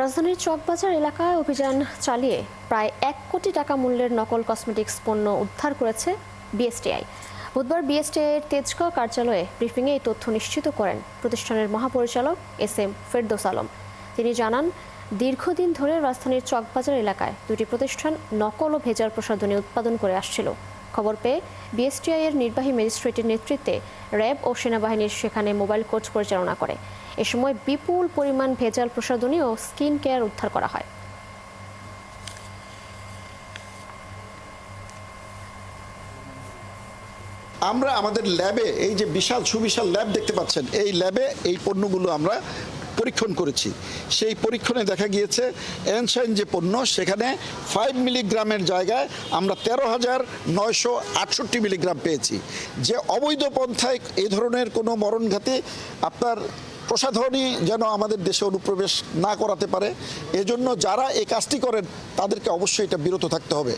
রাজধানীর চকবাজার এলাকায় অভিযান চালিয়ে প্রায় ১ কোটি টাকা মূল্যের নকল কসমেটিক্স পণ্য উদ্ধার করেছে বিএসটিআই। বুধবার বিএসটিআইয়ের তেজগাঁও কার্যালয়ে ব্রিফিংয়ে এই তথ্য নিশ্চিত করেন প্রতিষ্ঠানের মহাপরিচালক এস.এম. ফেরদৌস আলম। তিনি জানান, দীর্ঘদিন ধরে রাজধানীর চকবাজার এলাকায় দুটি প্রতিষ্ঠান নকল ও ভেজাল প্রসাধনী উৎপাদন করে আসছিল। খবর পেয়ে বিএসটিআইয়ের নির্বাহী ম্যাজিস্ট্রেটের নেতৃত্বে র্যাব ও সেনাবাহিনীর সেখানে মোবাইল কোর্ট পরিচালনা করে। এ সময় বিপুল পরিমাণ ভেজাল প্রসাধনী ও স্কিন কেয়ার উদ্ধার করা হয়। আমরা আমাদের ল্যাবে, এই যে বিশাল সুবিশাল ল্যাব দেখতে পাচ্ছেন, এই ল্যাবে এই পণ্যগুলো আমরা পরীক্ষণ করেছি। সেই পরীক্ষণে দেখা গিয়েছে এনশাইন যে পণ্য, সেখানে 5 মিলিগ্রামের জায়গায় আমরা 13,968 মিলিগ্রাম পেয়েছি। যে অবৈধ পন্থায় এই ধরনের কোনো মরণঘাতী আপনার প্রসাধনী যেন আমাদের দেশে অনুপ্রবেশ না করাতে পারে, এজন্য যারা এই কাজটি করেন তাদেরকে অবশ্যই এটা বিরত থাকতে হবে।